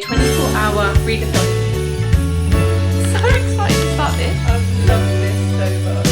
24-hour readathon. So excited to start this. I'm loving this so much.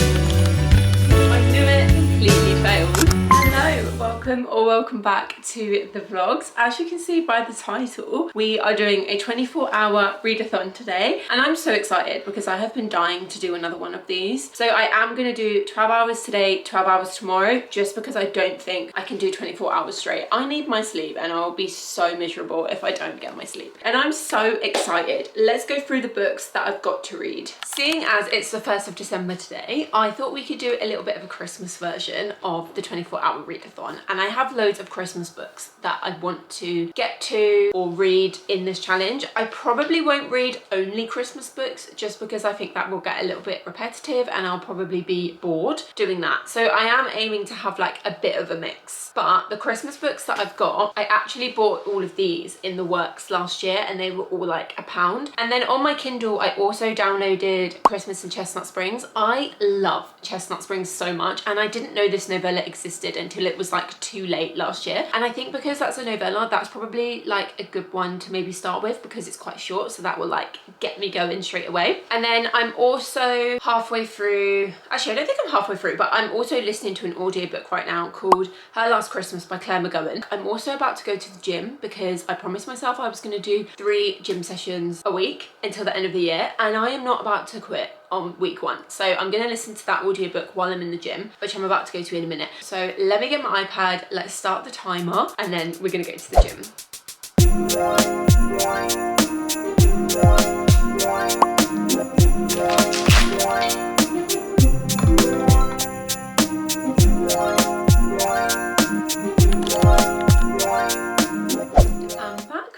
I knew it, completely failed. Hello, welcome back to the vlogs. As you can see by the title, we are doing a 24-hour readathon today, and I'm so excited because I have been dying to do another one of these. So I am going to do 12 hours today, 12 hours tomorrow, just because I don't think I can do 24 hours straight. I need my sleep and I'll be so miserable if I don't get my sleep. And I'm so excited. Let's go through the books that I've got to read. Seeing as it's the 1st of December today, I thought we could do a little bit of a Christmas version of the 24-hour readathon. And I have loads of Christmas books that I want to get to or read in this challenge. I probably won't read only Christmas books just because I think that will get a little bit repetitive and I'll probably be bored doing that. So I am aiming to have like a bit of a mix. But the Christmas books that I've got, I actually bought all of these in the works last year and they were all like £1. And then on my Kindle, I also downloaded Christmas in Chestnut Springs. I love Chestnut Springs so much, and I didn't know this novella existed until it was like too late last year. And I think because that's a novella, that's probably like a good one to maybe start with because it's quite short, so that will like get me going straight away. And then I'm also halfway through, actually I don't think I'm halfway through, but I'm also listening to an audiobook right now called Her Last Christmas by Claire McGowan. I'm also about to go to the gym because I promised myself I was going to do 3 gym sessions a week until the end of the year, and I am not about to quit on week 1. So I'm going to listen to that audiobook while I'm in the gym, which I'm about to go to in a minute. So let me get my iPad, let's start the timer, and then we're going to go to the gym.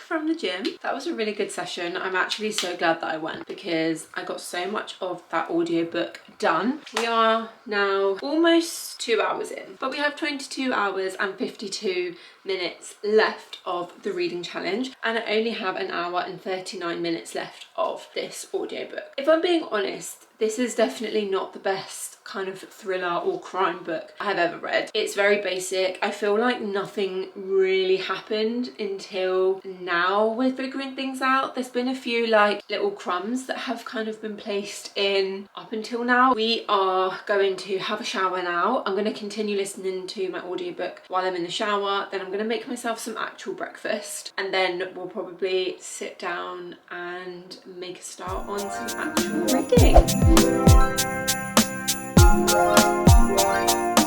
From the gym. That was a really good session. I'm actually so glad that I went because I got so much of that audiobook done. We are now almost 2 hours in, but we have 22 hours and 52 minutes left of the reading challenge, and I only have an hour and 39 minutes left of this audiobook. If I'm being honest, this is definitely not the best kind of thriller or crime book I have ever read. It's very basic. I feel like nothing really happened until now we're figuring things out. There's been a few like little crumbs that have kind of been placed in up until now. We are going to have a shower now. I'm going to continue listening to my audiobook while I'm in the shower. Then I'm going to make myself some actual breakfast, and then we'll probably sit down and make a start on some actual reading.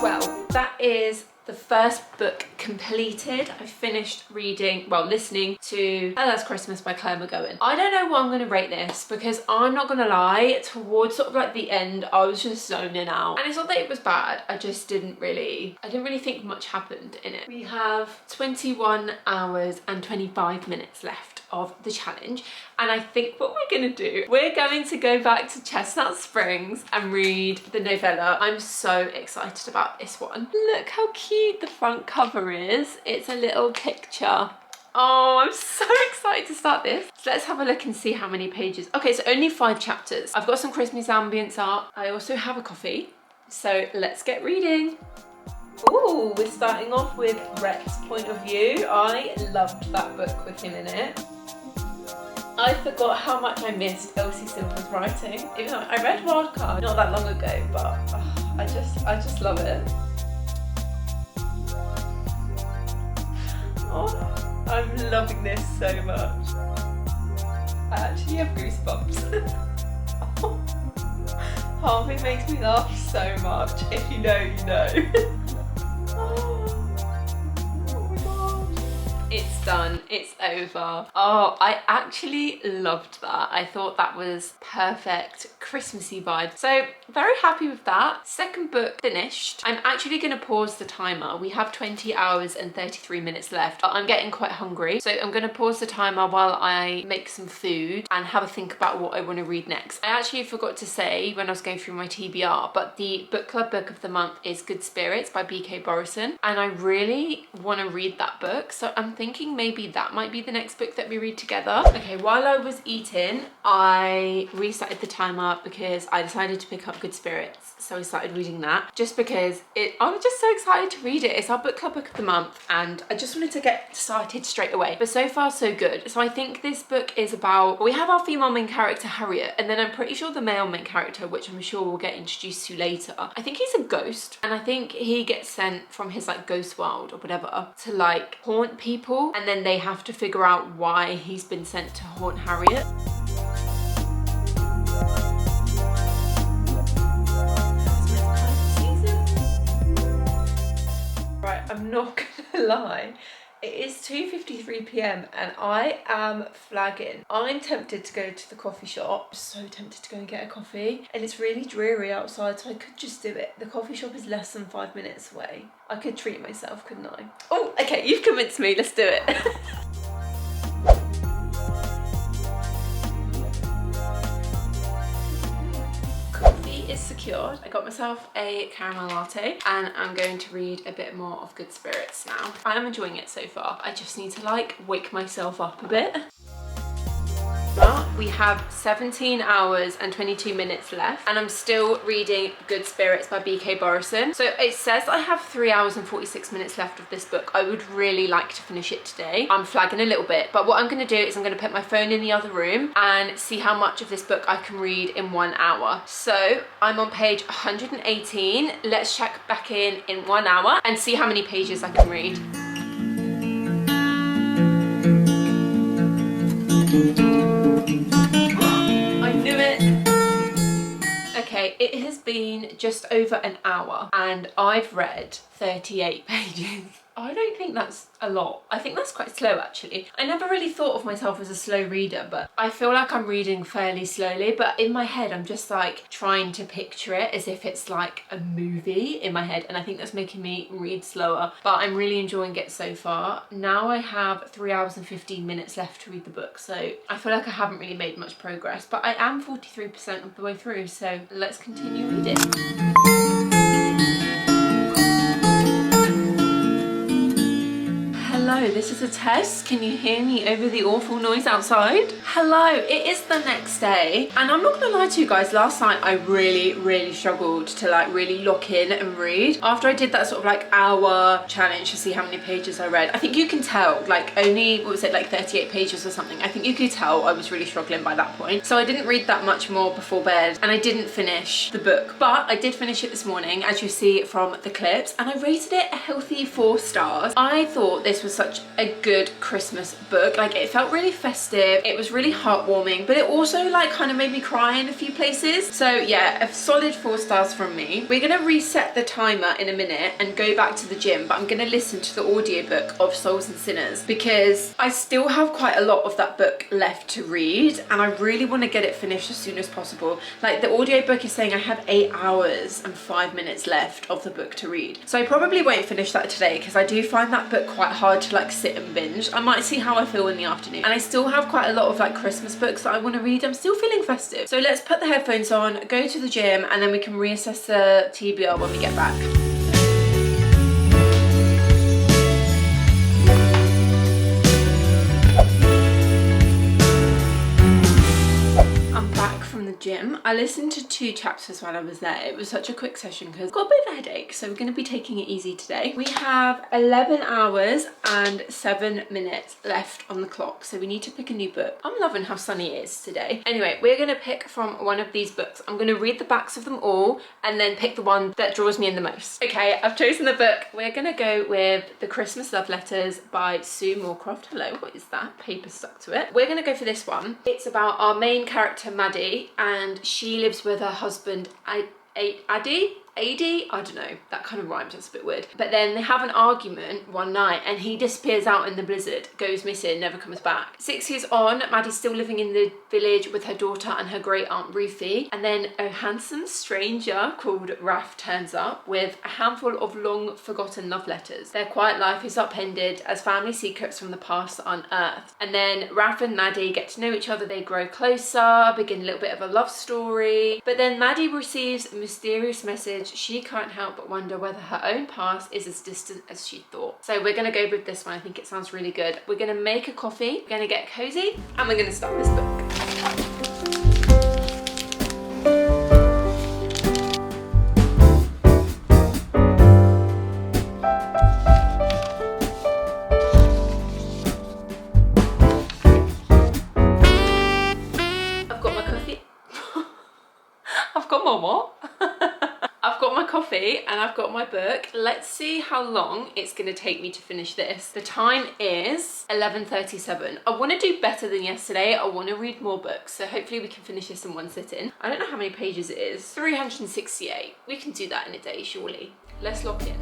Well, that is the first book completed. I finished reading, well, listening to Her Last Christmas by Claire McGowan. I don't know what I'm going to rate this because I'm not going to lie, towards sort of like the end, I was just zoning out. And it's not that it was bad, I just didn't really think much happened in it. We have 21 hours and 25 minutes left of the challenge, and I think what we're gonna do, we're going to go back to Chestnut Springs and read the novella. I'm so excited about this one. Look how cute the front cover is. It's a little picture. Oh, I'm so excited to start this. So let's have a look and see how many pages. Okay, so only 5 chapters. I've got some Christmas ambience art. I also have a coffee, so let's get reading. Ooh, we're starting off with Rhett's point of view. I loved that book with him in it. I forgot how much I missed Elsie Silver's writing. Even though I read Wildcard not that long ago, but I just love it. Oh, I'm loving this so much. I actually have goosebumps. Half it makes me laugh so much. If you know, you know. It's done, it's over. Oh, I actually loved that. I thought that was perfect Christmassy vibe. So very happy with that. Second book finished. I'm actually gonna pause the timer. We have 20 hours and 33 minutes left, but I'm getting quite hungry. So I'm gonna pause the timer while I make some food and have a think about what I wanna read next. I actually forgot to say when I was going through my TBR, but the book club book of the month is Good Spirits by B.K. Borison. And I really wanna read that book. So I'm thinking maybe that that might be the next book that we read together. Okay, while I was eating, I restarted the timer because I decided to pick up Good Spirits. So I started reading that just because I was just so excited to read it. It's our book club book of the month and I just wanted to get started straight away. But so far so good. So I think this book is about, we have our female main character Harriet, and then I'm pretty sure the male main character, which I'm sure we'll get introduced to later, I think he's a ghost, and I think he gets sent from his like ghost world or whatever to like haunt people, and then they have to figure out why he's been sent to haunt Harriet. Right, I'm not gonna lie, it is 2:53 p.m. and I am flagging. I'm tempted to go to the coffee shop. I'm so tempted to go and get a coffee, and it's really dreary outside, so I could just do it. The coffee shop is less than 5 minutes away. I could treat myself, couldn't I? Oh, okay, you've convinced me, let's do it. Is secured. I got myself a caramel latte and I'm going to read a bit more of Good Spirits now. I am enjoying it so far. I just need to like wake myself up a bit. But we have 17 hours and 22 minutes left and I'm still reading Good Spirits by B.K. Borison. So it says I have 3 hours and 46 minutes left of this book. I would really like to finish it today. I'm flagging a little bit, but what I'm going to do is I'm going to put my phone in the other room and see how much of this book I can read in 1 hour. So I'm on page 118. Let's check back in 1 hour and see how many pages I can read. I knew it. Okay, it has been just over an hour and I've read 38 pages. I don't think that's a lot. I think that's quite slow actually. I never really thought of myself as a slow reader, but I feel like I'm reading fairly slowly, but in my head I'm just like trying to picture it as if it's like a movie in my head, and I think that's making me read slower, but I'm really enjoying it so far. Now I have 3 hours and 15 minutes left to read the book, so I feel like I haven't really made much progress, but I am 43% of the way through, so let's continue reading. Hello, this is a test. Can you hear me over the awful noise outside? Hello, it is the next day and I'm not gonna lie to you guys, last night I really struggled to like really lock in and read. After I did that sort of like hour challenge to see how many pages I read, I think you can tell, like only, what was it, like 38 pages or something. I think you could tell I was really struggling by that point. So I didn't read that much more before bed and I didn't finish the book, but I did finish it this morning, as you see from the clips, and I rated it a healthy 4 stars. I thought this was such a good Christmas book. Like it felt really festive, it was really heartwarming, but it also like kind of made me cry in a few places. So yeah, a solid 4 stars from me. We're gonna reset the timer in a minute and go back to the gym, but I'm gonna listen to the audiobook of Souls and Sinners because I still have quite a lot of that book left to read and I really want to get it finished as soon as possible. Like the audiobook is saying I have 8 hours and 5 minutes left of the book to read. So I probably won't finish that today because I do find that book quite hard to like sit and binge. I might see how I feel in the afternoon, and I still have quite a lot of like Christmas books that I want to read. I'm still feeling festive, so let's put the headphones on, go to the gym, and then we can reassess the TBR when we get back. Gym. I listened to 2 chapters while I was there. It was such a quick session because I've got a bit of a headache, so we're going to be taking it easy today. We have 11 hours and 7 minutes left on the clock, so we need to pick a new book. I'm loving how sunny it is today. Anyway, we're going to pick from one of these books. I'm going to read the backs of them all and then pick the one that draws me in the most. Okay, I've chosen the book. We're going to go with The Christmas Love Letters by Sue Moorcroft. Hello, what is that? Paper stuck to it. We're going to go for this one. It's about our main character Maddie, and she lives with her husband Addy, I don't know, that kind of rhymes, that's a bit weird. But then they have an argument one night and he disappears out in the blizzard, goes missing, never comes back. 6 years on, Maddie's still living in the village with her daughter and her great aunt Ruthie, and then a handsome stranger called Raph turns up with a handful of long forgotten love letters. Their quiet life is upended as family secrets from the past are unearthed. And then Raph and Maddie get to know each other, they grow closer, begin a little bit of a love story. But then Maddie receives a mysterious message message, she can't help but wonder whether her own past is as distant as she thought. So we're gonna go with this one. I think it sounds really good. We're gonna make a coffee, we're gonna get cozy, and we're gonna start this book. I've got my what? I've got my coffee and I've got my book. Let's see how long it's going to take me to finish this. The time is 11:37. I want to do better than yesterday. I want to read more books, so hopefully we can finish this in one sitting. I don't know how many pages it is. 368. We can do that in a day, surely. Let's lock in.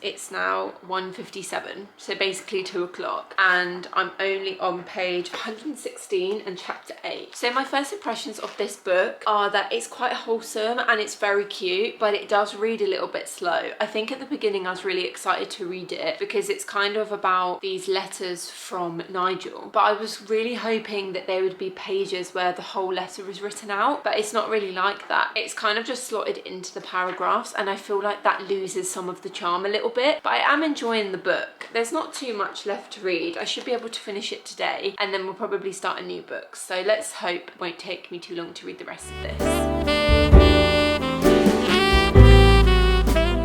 It's now 1:57, so basically 2 o'clock, and I'm only on page 116 and chapter 8. So my first impressions of this book are that it's quite wholesome and it's very cute, but it does read a little bit slow. I think at the beginning I was really excited to read it because it's kind of about these letters from Nigel, but I was really hoping that there would be pages where the whole letter was written out, but it's not really like that. It's kind of just slotted into the paragraphs, and I feel like that loses some of the charm a little bit, but I am enjoying the book. There's not too much left to read. I should be able to finish it today, and then we'll probably start a new book. So let's hope it won't take me too long to read the rest of this.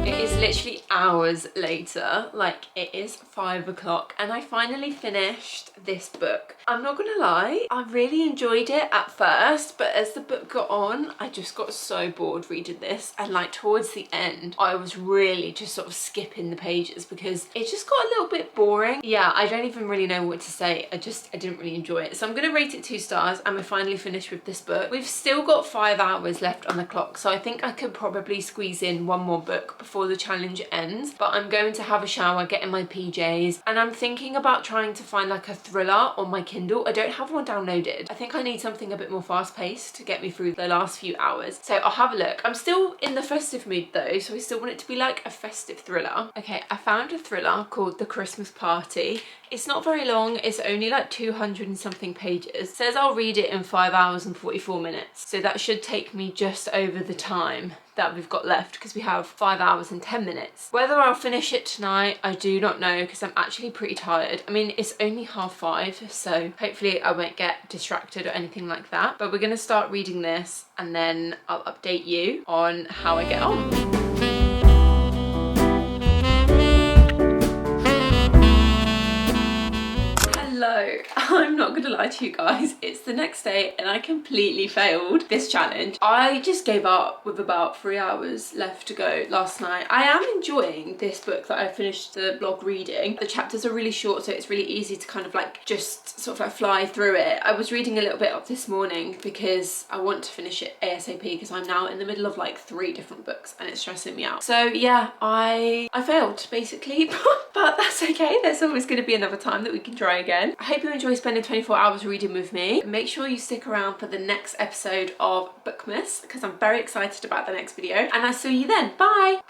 It is literally hours later, like it is 5 o'clock, and I finally finished this book. I'm not gonna lie, I really enjoyed it at first, but as the book got on, I just got so bored reading this, and like towards the end, I was really just sort of skipping the pages because it just got a little bit boring. Yeah, I don't even really know what to say. I didn't really enjoy it. So I'm gonna rate it 2 stars, and we're finally finished with this book. We've still got 5 hours left on the clock, so I think I could probably squeeze in one more book before the challenge ends, but I'm going to have a shower, get in my PJs, and I'm thinking about trying to find like a thriller on my Kindle. I don't have one downloaded. I think I need something a bit more fast-paced to get me through the last few hours, so I'll have a look. I'm still in the festive mood though, so I still want it to be like a festive thriller. Okay, I found a thriller called The Christmas Party. It's not very long, it's only like 200 and something pages. It says I'll read it in 5 hours and 44 minutes, so that should take me just over the time that we've got left because we have 5 hours and 10 minutes. Whether I'll finish it tonight, I do not know because I'm actually pretty tired. I mean, it's only 5:30, so hopefully I won't get distracted or anything like that. But we're gonna start reading this and then I'll update you on how I get on. Hello, I'm not gonna lie to you guys, it's the next day and I completely failed this challenge. I just gave up with about 3 hours left to go last night. I am enjoying this book that I finished the blog reading. The chapters are really short, so it's really easy to kind of like just sort of like fly through it. I was reading a little bit up this morning because I want to finish it ASAP because I'm now in the middle of like 3 different books and it's stressing me out. So yeah, I failed basically, but that's okay. There's always going to be another time that we can try again. I hope you enjoy spending 24 hours reading with me. Make sure you stick around for the next episode of Bookmas because I'm very excited about the next video, and I'll see you then. Bye!